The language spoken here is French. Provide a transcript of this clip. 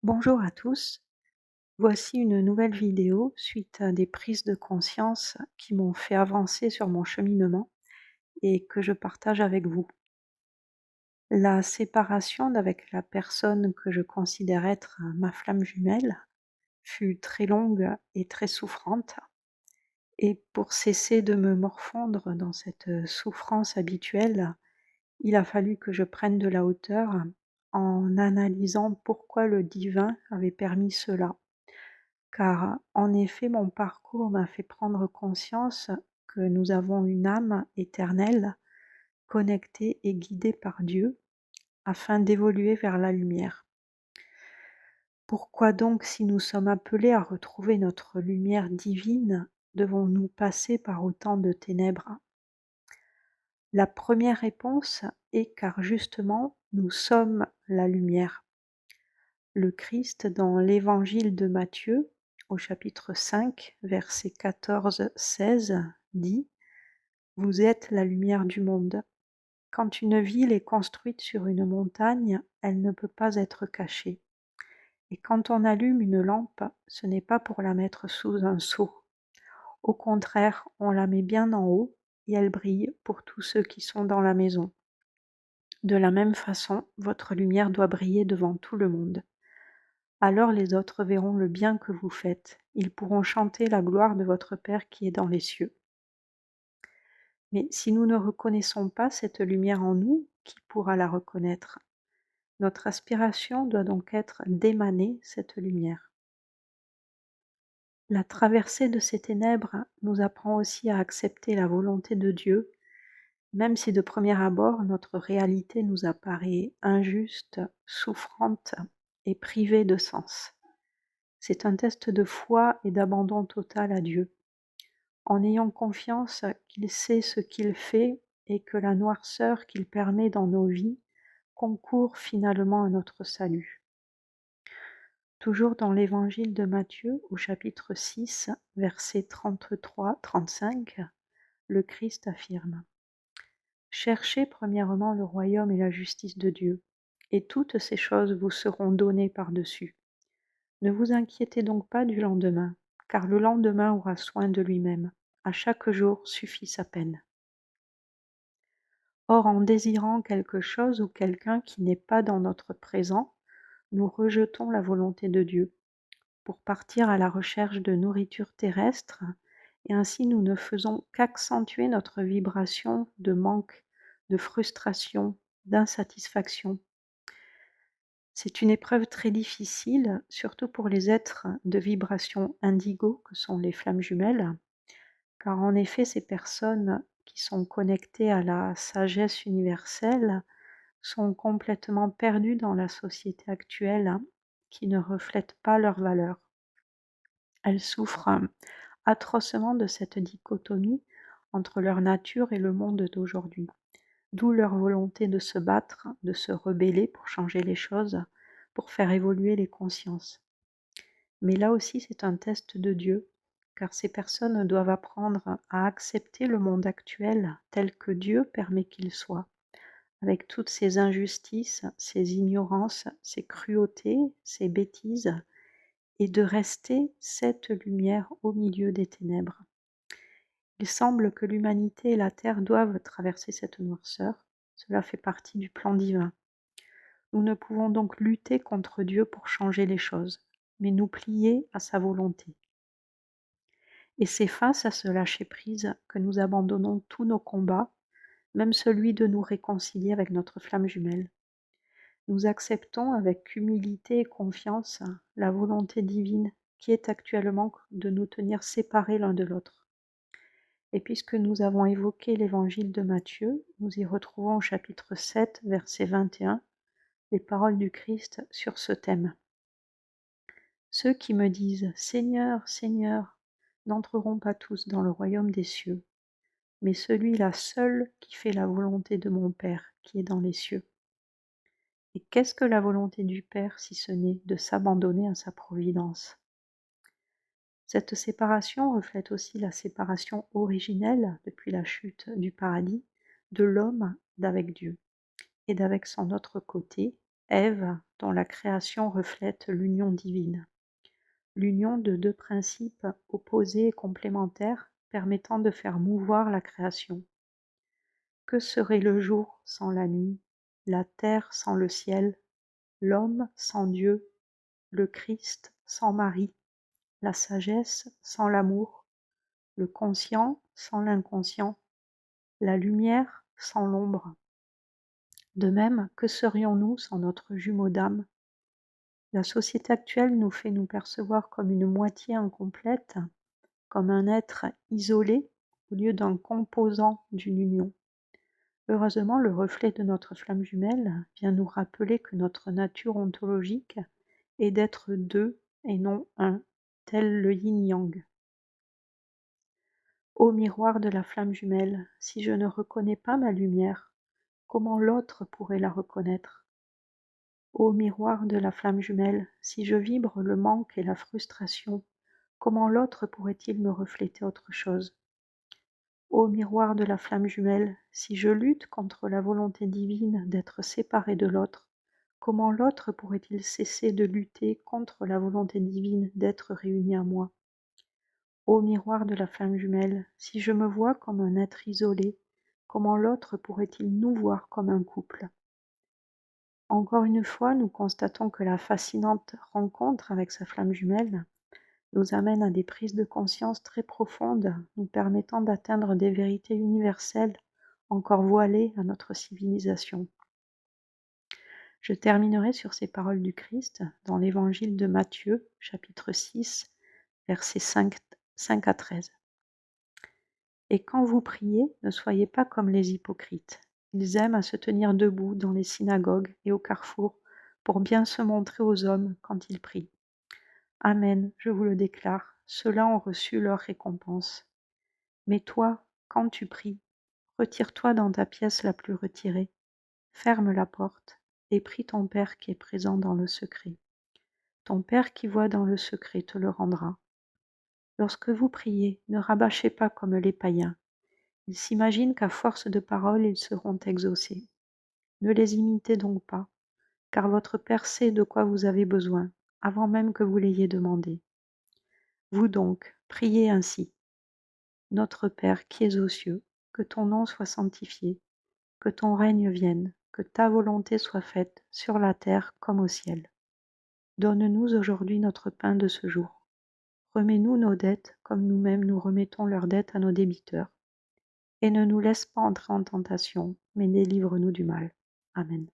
Bonjour à tous, voici une nouvelle vidéo suite à des prises de conscience qui m'ont fait avancer sur mon cheminement et que je partage avec vous. La séparation d'avec la personne que je considère être ma flamme jumelle fut très longue et très souffrante, et pour cesser de me morfondre dans cette souffrance habituelle, il a fallu que je prenne de la hauteur en analysant pourquoi le divin avait permis cela. Car en effet, mon parcours m'a fait prendre conscience que nous avons une âme éternelle, connectée et guidée par Dieu, afin d'évoluer vers la lumière. Pourquoi donc, si nous sommes appelés à retrouver notre lumière divine, devons-nous passer par autant de ténèbres? La première réponse est car justement, nous sommes la lumière. Le Christ, dans l'Évangile de Matthieu, au chapitre 5, versets 14-16, dit: Vous êtes la lumière du monde. Quand une ville est construite sur une montagne, elle ne peut pas être cachée. Et quand on allume une lampe, ce n'est pas pour la mettre sous un seau. Au contraire, on la met bien en haut et elle brille pour tous ceux qui sont dans la maison. De la même façon, votre lumière doit briller devant tout le monde. Alors les autres verront le bien que vous faites, ils pourront chanter la gloire de votre Père qui est dans les cieux. Mais si nous ne reconnaissons pas cette lumière en nous, qui pourra la reconnaître? Notre aspiration doit donc être d'émaner cette lumière. La traversée de ces ténèbres nous apprend aussi à accepter la volonté de Dieu, même si de premier abord notre réalité nous apparaît injuste, souffrante et privée de sens. C'est un test de foi et d'abandon total à Dieu, en ayant confiance qu'il sait ce qu'il fait et que la noirceur qu'il permet dans nos vies concourt finalement à notre salut. Toujours dans l'Évangile de Matthieu, au chapitre 6, versets 33-35, le Christ affirme: Cherchez premièrement le royaume et la justice de Dieu, et toutes ces choses vous seront données par-dessus. Ne vous inquiétez donc pas du lendemain, car le lendemain aura soin de lui-même. À chaque jour suffit sa peine. Or, en désirant quelque chose ou quelqu'un qui n'est pas dans notre présent, nous rejetons la volonté de Dieu pour partir à la recherche de nourriture terrestre, et ainsi nous ne faisons qu'accentuer notre vibration de manque, de frustration, d'insatisfaction. C'est une épreuve très difficile, surtout pour les êtres de vibration indigo que sont les flammes jumelles, car en effet ces personnes qui sont connectées à la sagesse universelle sont complètement perdues dans la société actuelle qui ne reflète pas leurs valeurs. Elles souffrent atrocement de cette dichotomie entre leur nature et le monde d'aujourd'hui, d'où leur volonté de se battre, de se rebeller pour changer les choses, pour faire évoluer les consciences. Mais là aussi c'est un test de Dieu, car ces personnes doivent apprendre à accepter le monde actuel tel que Dieu permet qu'il soit, avec toutes ces injustices, ces ignorances, ces cruautés, ces bêtises, et de rester cette lumière au milieu des ténèbres. Il semble que l'humanité et la Terre doivent traverser cette noirceur, cela fait partie du plan divin. Nous ne pouvons donc lutter contre Dieu pour changer les choses, mais nous plier à sa volonté. Et c'est face à ce lâcher-prise que nous abandonnons tous nos combats, même celui de nous réconcilier avec notre flamme jumelle. Nous acceptons avec humilité et confiance la volonté divine qui est actuellement de nous tenir séparés l'un de l'autre. Et puisque nous avons évoqué l'évangile de Matthieu, nous y retrouvons au chapitre 7, verset 21, les paroles du Christ sur ce thème. Ceux qui me disent « Seigneur, Seigneur » n'entreront pas tous dans le royaume des cieux, mais celui-là seul qui fait la volonté de mon Père qui est dans les cieux. Et qu'est-ce que la volonté du Père si ce n'est de s'abandonner à sa providence? Cette séparation reflète aussi la séparation originelle, depuis la chute du paradis, de l'homme d'avec Dieu, et d'avec son autre côté, Ève, dont la création reflète l'union divine. L'union de deux principes opposés et complémentaires permettant de faire mouvoir la création. Que serait le jour sans la nuit, la terre sans le ciel, l'homme sans Dieu, le Christ sans Marie, la sagesse sans l'amour, le conscient sans l'inconscient, la lumière sans l'ombre? De même, que serions-nous sans notre jumeau d'âme? La société actuelle nous fait nous percevoir comme une moitié incomplète, comme un être isolé au lieu d'un composant d'une union. Heureusement, le reflet de notre flamme jumelle vient nous rappeler que notre nature ontologique est d'être deux et non un, tel le yin-yang. Ô miroir de la flamme jumelle, si je ne reconnais pas ma lumière, comment l'autre pourrait la reconnaître? Ô miroir de la flamme jumelle, si je vibre le manque et la frustration, comment l'autre pourrait-il me refléter autre chose? Ô miroir de la flamme jumelle, si je lutte contre la volonté divine d'être séparé de l'autre, comment l'autre pourrait-il cesser de lutter contre la volonté divine d'être réuni à moi? Ô miroir de la flamme jumelle, si je me vois comme un être isolé, comment l'autre pourrait-il nous voir comme un couple? Encore une fois, nous constatons que la fascinante rencontre avec sa flamme jumelle nous amène à des prises de conscience très profondes, nous permettant d'atteindre des vérités universelles encore voilées à notre civilisation. Je terminerai sur ces paroles du Christ dans l'Évangile de Matthieu, chapitre 6, versets 5 à 13. Et quand vous priez, ne soyez pas comme les hypocrites. Ils aiment à se tenir debout dans les synagogues et au carrefour pour bien se montrer aux hommes quand ils prient. Amen, je vous le déclare, ceux-là ont reçu leur récompense. Mais toi, quand tu pries, retire-toi dans ta pièce la plus retirée, ferme la porte et prie ton Père qui est présent dans le secret. Ton Père qui voit dans le secret te le rendra. Lorsque vous priez, ne rabâchez pas comme les païens. Ils s'imaginent qu'à force de paroles, ils seront exaucés. Ne les imitez donc pas, car votre Père sait de quoi vous avez besoin, avant même que vous l'ayez demandé. Vous donc, priez ainsi. Notre Père qui es aux cieux, que ton nom soit sanctifié, que ton règne vienne, que ta volonté soit faite sur la terre comme au ciel. Donne-nous aujourd'hui notre pain de ce jour. Remets-nous nos dettes comme nous-mêmes nous remettons leurs dettes à nos débiteurs. Et ne nous laisse pas entrer en tentation, mais délivre-nous du mal. Amen.